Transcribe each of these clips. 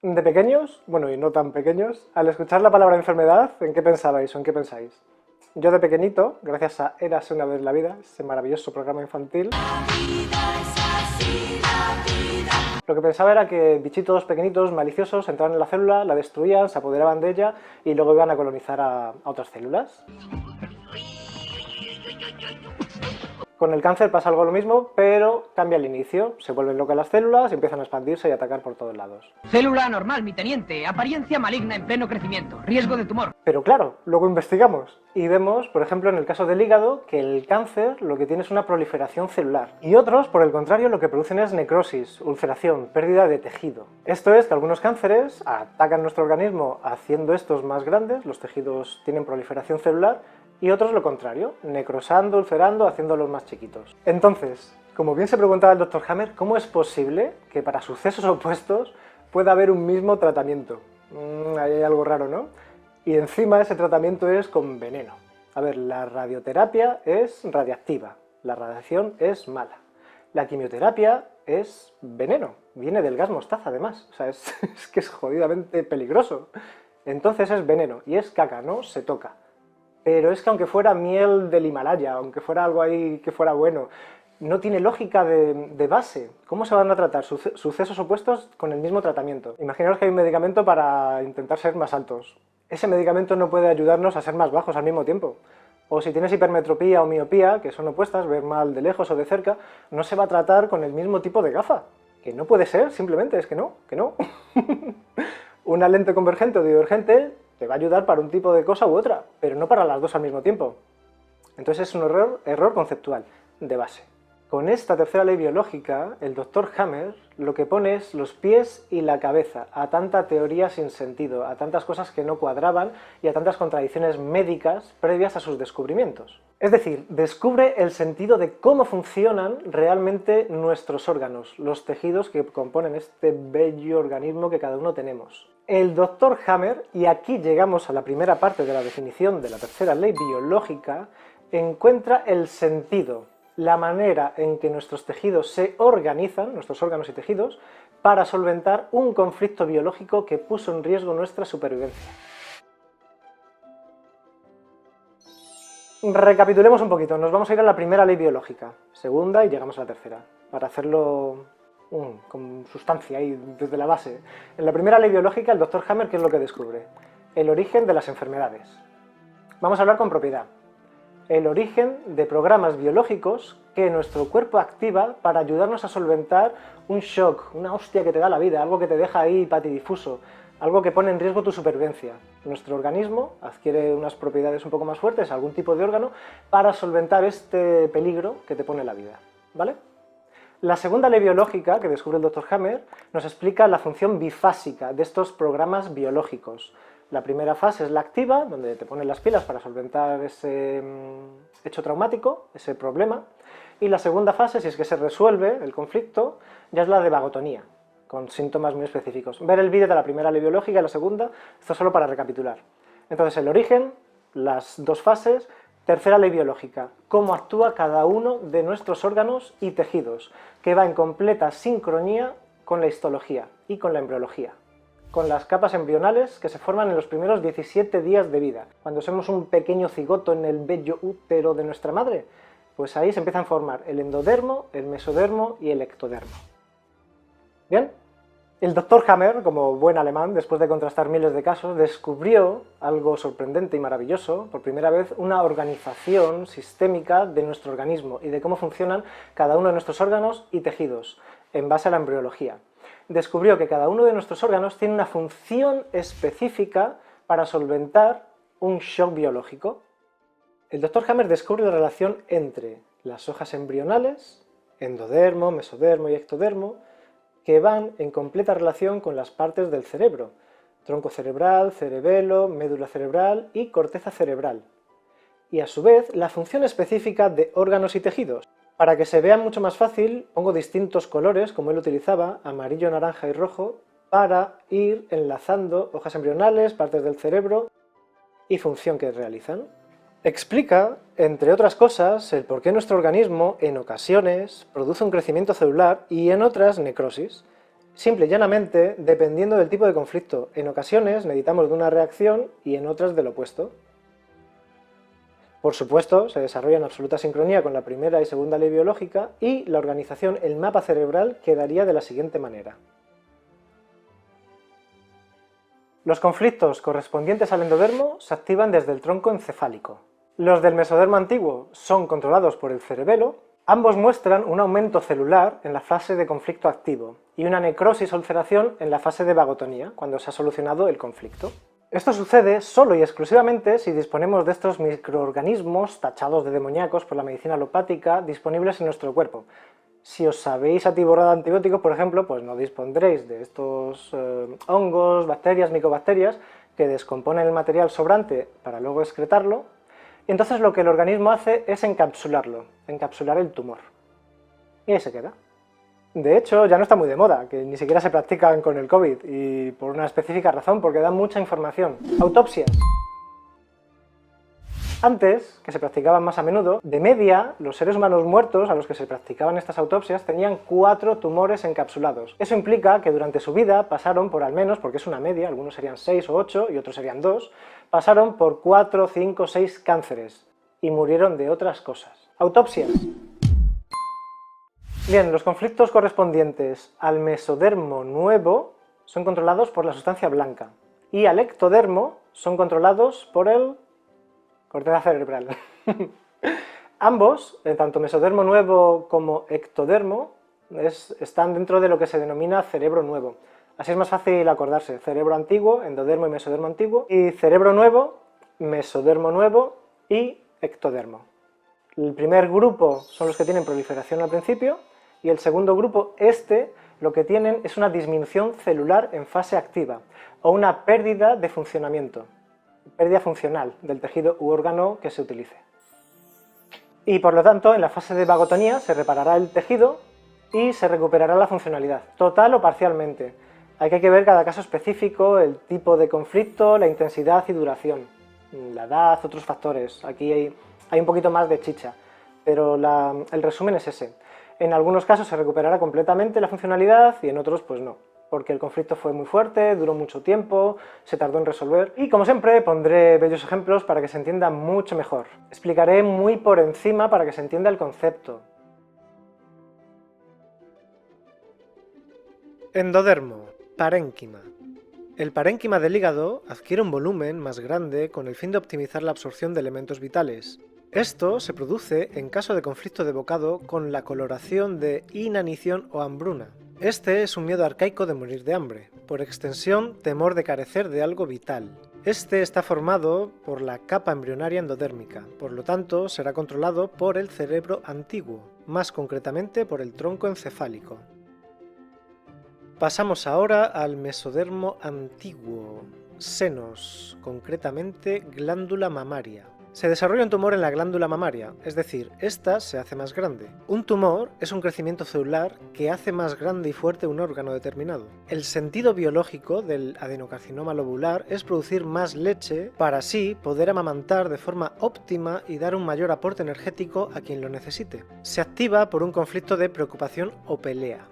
De pequeños, bueno, y no tan pequeños, al escuchar la palabra enfermedad, ¿en qué pensabais o en qué pensáis? Yo de pequeñito, gracias a Érase una vez la vida, ese maravilloso programa infantil, lo que pensaba era que bichitos pequeñitos, maliciosos, entraban en la célula, la destruían, se apoderaban de ella y luego iban a colonizar a otras células. Con el cáncer pasa algo lo mismo, pero cambia el inicio. Se vuelven locas las células y empiezan a expandirse y atacar por todos lados. Célula anormal, mi teniente. Apariencia maligna en pleno crecimiento. Riesgo de tumor. Pero claro, luego investigamos y vemos, por ejemplo, en el caso del hígado, que el cáncer lo que tiene es una proliferación celular. Y otros, por el contrario, lo que producen es necrosis, ulceración, pérdida de tejido. Esto es que algunos cánceres atacan nuestro organismo haciendo estos más grandes, los tejidos tienen proliferación celular, y otros lo contrario, necrosando, ulcerando, haciéndolos más chiquitos. Entonces, como bien se preguntaba el Dr. Hammer, ¿cómo es posible que para sucesos opuestos pueda haber un mismo tratamiento? Ahí hay algo raro, ¿no? Y encima ese tratamiento es con veneno. A ver, la radioterapia es radiactiva, la radiación es mala. La quimioterapia es veneno, viene del gas mostaza además, o sea, es que es jodidamente peligroso. Entonces es veneno y es caca, no se toca. Pero es que aunque fuera miel del Himalaya, aunque fuera algo ahí que fuera bueno, no tiene lógica de base. ¿Cómo se van a tratar sucesos opuestos con el mismo tratamiento? Imaginaos que hay un medicamento para intentar ser más altos. Ese medicamento no puede ayudarnos a ser más bajos al mismo tiempo. O si tienes hipermetropía o miopía, que son opuestas, ver mal de lejos o de cerca, no se va a tratar con el mismo tipo de gafa. Que no puede ser, simplemente, es que no, que no. Una lente convergente o divergente te va a ayudar para un tipo de cosa u otra, pero no para las dos al mismo tiempo. Entonces es un error conceptual, de base. Con esta tercera ley biológica, el Dr. Hammer lo que pone es los pies y la cabeza a tanta teoría sin sentido, a tantas cosas que no cuadraban y a tantas contradicciones médicas previas a sus descubrimientos. Es decir, descubre el sentido de cómo funcionan realmente nuestros órganos, los tejidos que componen este bello organismo que cada uno tenemos. El Dr. Hammer, y aquí llegamos a la primera parte de la definición de la tercera ley biológica, encuentra el sentido, la manera en que nuestros tejidos se organizan, nuestros órganos y tejidos, para solventar un conflicto biológico que puso en riesgo nuestra supervivencia. Recapitulemos un poquito, nos vamos a ir a la primera ley biológica, segunda y llegamos a la tercera, para hacerlo con sustancia y desde la base. En la primera ley biológica, el Dr. Hammer, ¿qué es lo que descubre? El origen de las enfermedades. Vamos a hablar con propiedad. El origen de programas biológicos que nuestro cuerpo activa para ayudarnos a solventar un shock, una hostia que te da la vida, algo que te deja ahí patidifuso, algo que pone en riesgo tu supervivencia. Nuestro organismo adquiere unas propiedades un poco más fuertes, algún tipo de órgano, para solventar este peligro que te pone la vida, ¿vale? La segunda ley biológica que descubre el Dr. Hammer nos explica la función bifásica de estos programas biológicos. La primera fase es la activa, donde te ponen las pilas para solventar ese hecho traumático, ese problema, y la segunda fase, si es que se resuelve el conflicto, ya es la de vagotonía, con síntomas muy específicos. Ver el vídeo de la primera ley biológica y la segunda, esto solo para recapitular. Entonces, el origen, las dos fases. Tercera ley biológica, cómo actúa cada uno de nuestros órganos y tejidos, que va en completa sincronía con la histología y con la embriología, con las capas embrionales que se forman en los primeros 17 días de vida. Cuando somos un pequeño cigoto en el bello útero de nuestra madre, pues ahí se empiezan a formar el endodermo, el mesodermo y el ectodermo. ¿Bien? El Dr. Hammer, como buen alemán, después de contrastar miles de casos, descubrió algo sorprendente y maravilloso, por primera vez, una organización sistémica de nuestro organismo y de cómo funcionan cada uno de nuestros órganos y tejidos, en base a la embriología. Descubrió que cada uno de nuestros órganos tiene una función específica para solventar un shock biológico. El Dr. Hammer descubre la relación entre las hojas embrionales, endodermo, mesodermo y ectodermo, que van en completa relación con las partes del cerebro, tronco cerebral, cerebelo, médula cerebral y corteza cerebral, y a su vez la función específica de órganos y tejidos. Para que se vea mucho más fácil, pongo distintos colores, como él utilizaba, amarillo, naranja y rojo, para ir enlazando hojas embrionales, partes del cerebro y función que realizan. Explica, entre otras cosas, el por qué nuestro organismo en ocasiones produce un crecimiento celular y en otras necrosis. Simple y llanamente, dependiendo del tipo de conflicto. En ocasiones necesitamos de una reacción y en otras del opuesto. Por supuesto, se desarrolla en absoluta sincronía con la primera y segunda ley biológica y la organización, el mapa cerebral, quedaría de la siguiente manera. Los conflictos correspondientes al endodermo se activan desde el tronco encefálico. Los del mesodermo antiguo son controlados por el cerebelo. Ambos muestran un aumento celular en la fase de conflicto activo y una necrosis o ulceración en la fase de vagotonía, cuando se ha solucionado el conflicto. Esto sucede solo y exclusivamente si disponemos de estos microorganismos tachados de demoníacos por la medicina alopática disponibles en nuestro cuerpo. Si os habéis atiborrado de antibióticos, por ejemplo, pues no dispondréis de estos hongos, bacterias, micobacterias que descomponen el material sobrante para luego excretarlo, y entonces lo que el organismo hace es encapsularlo, encapsular el tumor. Y ahí se queda. De hecho, ya no está muy de moda, que ni siquiera se practican con el COVID, y por una específica razón, porque dan mucha información. Autopsias. Antes, que se practicaban más a menudo, de media, los seres humanos muertos a los que se practicaban estas autopsias tenían 4 tumores encapsulados. Eso implica que durante su vida pasaron por al menos, porque es una media, algunos serían 6 o 8 y otros serían 2, pasaron por 4, 5, 6 cánceres y murieron de otras cosas. Autopsias. Bien, los conflictos correspondientes al mesodermo nuevo son controlados por la sustancia blanca y al ectodermo son controlados por el corteza cerebral. Ambos, tanto mesodermo nuevo como ectodermo, están dentro de lo que se denomina cerebro nuevo. Así es más fácil acordarse: cerebro antiguo, endodermo y mesodermo antiguo, y cerebro nuevo, mesodermo nuevo y ectodermo. El primer grupo son los que tienen proliferación al principio, y el segundo grupo, lo que tienen es una disminución celular en fase activa, o una pérdida de funcionamiento. Pérdida funcional del tejido u órgano que se utilice. Y por lo tanto, en la fase de vagotonía se reparará el tejido y se recuperará la funcionalidad, total o parcialmente. Hay que ver cada caso específico, el tipo de conflicto, la intensidad y duración, la edad, otros factores. Aquí hay un poquito más de chicha, pero el resumen es ese. En algunos casos se recuperará completamente la funcionalidad y en otros pues no, porque el conflicto fue muy fuerte, duró mucho tiempo, se tardó en resolver, y como siempre pondré bellos ejemplos para que se entienda mucho mejor. Explicaré muy por encima para que se entienda el concepto. Endodermo, parénquima. El parénquima del hígado adquiere un volumen más grande con el fin de optimizar la absorción de elementos vitales. Esto se produce en caso de conflicto de bocado con la coloración de inanición o hambruna. Este es un miedo arcaico de morir de hambre, por extensión, temor de carecer de algo vital. Este está formado por la capa embrionaria endodérmica, por lo tanto será controlado por el cerebro antiguo, más concretamente por el tronco encefálico. Pasamos ahora al mesodermo antiguo, senos, concretamente glándula mamaria. Se desarrolla un tumor en la glándula mamaria, es decir, esta se hace más grande. Un tumor es un crecimiento celular que hace más grande y fuerte un órgano determinado. El sentido biológico del adenocarcinoma lobular es producir más leche para así poder amamantar de forma óptima y dar un mayor aporte energético a quien lo necesite. Se activa por un conflicto de preocupación o pelea.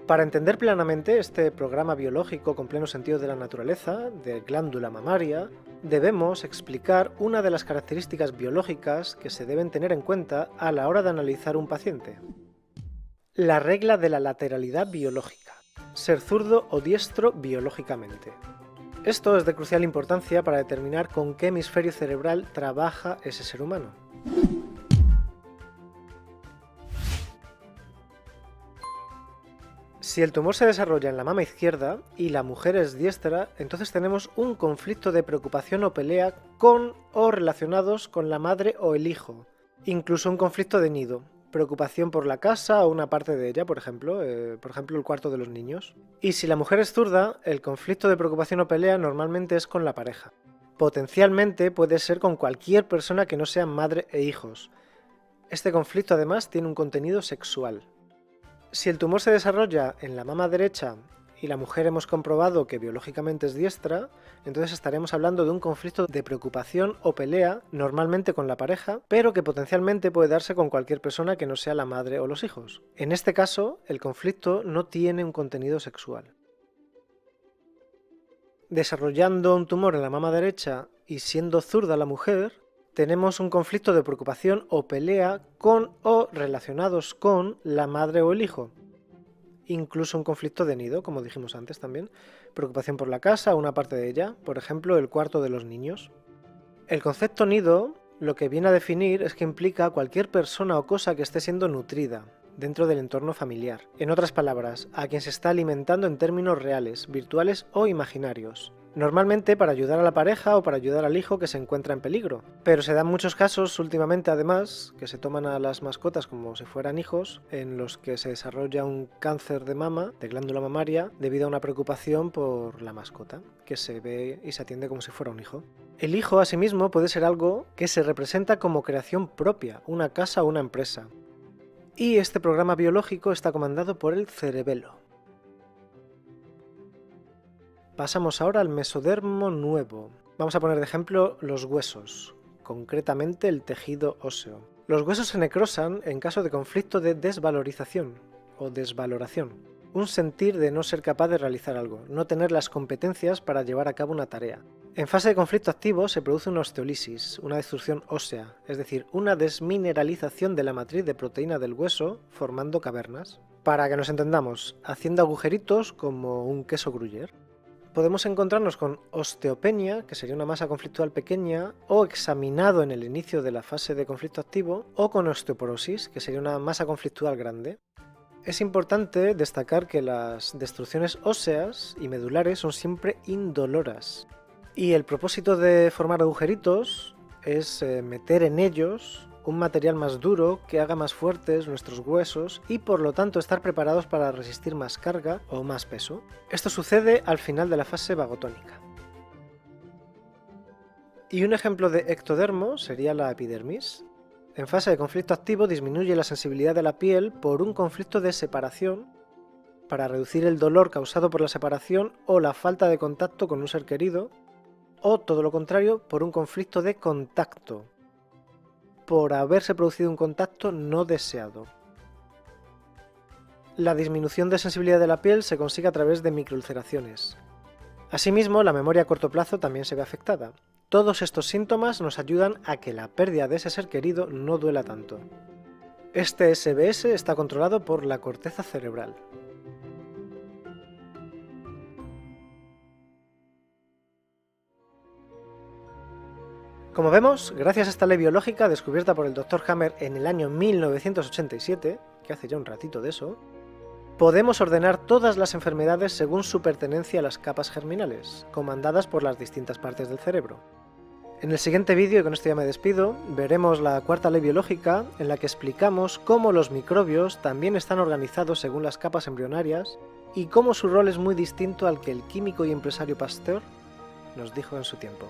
Para entender plenamente este programa biológico con pleno sentido de la naturaleza, de glándula mamaria, debemos explicar una de las características biológicas que se deben tener en cuenta a la hora de analizar un paciente. La regla de la lateralidad biológica. Ser zurdo o diestro biológicamente. Esto es de crucial importancia para determinar con qué hemisferio cerebral trabaja ese ser humano. Si el tumor se desarrolla en la mama izquierda y la mujer es diestra, entonces tenemos un conflicto de preocupación o pelea con o relacionados con la madre o el hijo. Incluso un conflicto de nido, preocupación por la casa o una parte de ella, por ejemplo el cuarto de los niños. Y si la mujer es zurda, el conflicto de preocupación o pelea normalmente es con la pareja. Potencialmente puede ser con cualquier persona que no sea madre e hijos. Este conflicto además tiene un contenido sexual. Si el tumor se desarrolla en la mama derecha y la mujer hemos comprobado que biológicamente es diestra, entonces estaremos hablando de un conflicto de preocupación o pelea, normalmente con la pareja, pero que potencialmente puede darse con cualquier persona que no sea la madre o los hijos. En este caso, el conflicto no tiene un contenido sexual. Desarrollando un tumor en la mama derecha y siendo zurda la mujer, tenemos un conflicto de preocupación o pelea con o relacionados con la madre o el hijo. Incluso un conflicto de nido, como dijimos antes también. Preocupación por la casa o una parte de ella, por ejemplo, el cuarto de los niños. El concepto nido lo que viene a definir es que implica cualquier persona o cosa que esté siendo nutrida dentro del entorno familiar. En otras palabras, a quien se está alimentando en términos reales, virtuales o imaginarios. Normalmente para ayudar a la pareja o para ayudar al hijo que se encuentra en peligro. Pero se dan muchos casos últimamente además que se toman a las mascotas como si fueran hijos, en los que se desarrolla un cáncer de mama, de glándula mamaria, debido a una preocupación por la mascota, que se ve y se atiende como si fuera un hijo. El hijo asimismo puede ser algo que se representa como creación propia, una casa o una empresa. Y este programa biológico está comandado por el cerebelo. Pasamos ahora al mesodermo nuevo. Vamos a poner de ejemplo los huesos, concretamente el tejido óseo. Los huesos se necrosan en caso de conflicto de desvalorización o desvaloración, un sentir de no ser capaz de realizar algo, no tener las competencias para llevar a cabo una tarea. En fase de conflicto activo se produce una osteólisis, una destrucción ósea, es decir, una desmineralización de la matriz de proteína del hueso formando cavernas. Para que nos entendamos, haciendo agujeritos como un queso gruyère. Podemos encontrarnos con osteopenia, que sería una masa conflictual pequeña, o examinado en el inicio de la fase de conflicto activo, o con osteoporosis, que sería una masa conflictual grande. Es importante destacar que las destrucciones óseas y medulares son siempre indoloras. Y el propósito de formar agujeritos es meter en ellos un material más duro que haga más fuertes nuestros huesos y por lo tanto estar preparados para resistir más carga o más peso. Esto sucede al final de la fase vagotónica. Y un ejemplo de ectodermo sería la epidermis. En fase de conflicto activo disminuye la sensibilidad de la piel por un conflicto de separación para reducir el dolor causado por la separación o la falta de contacto con un ser querido, o todo lo contrario, por un conflicto de contacto, por haberse producido un contacto no deseado. La disminución de sensibilidad de la piel se consigue a través de microulceraciones. Asimismo, la memoria a corto plazo también se ve afectada. Todos estos síntomas nos ayudan a que la pérdida de ese ser querido no duela tanto. Este SBS está controlado por la corteza cerebral. Como vemos, gracias a esta ley biológica descubierta por el Dr. Hammer en el año 1987, que hace ya un ratito de eso, podemos ordenar todas las enfermedades según su pertenencia a las capas germinales, comandadas por las distintas partes del cerebro. En el siguiente vídeo, y con esto ya me despido, veremos la cuarta ley biológica en la que explicamos cómo los microbios también están organizados según las capas embrionarias y cómo su rol es muy distinto al que el químico y empresario Pasteur nos dijo en su tiempo.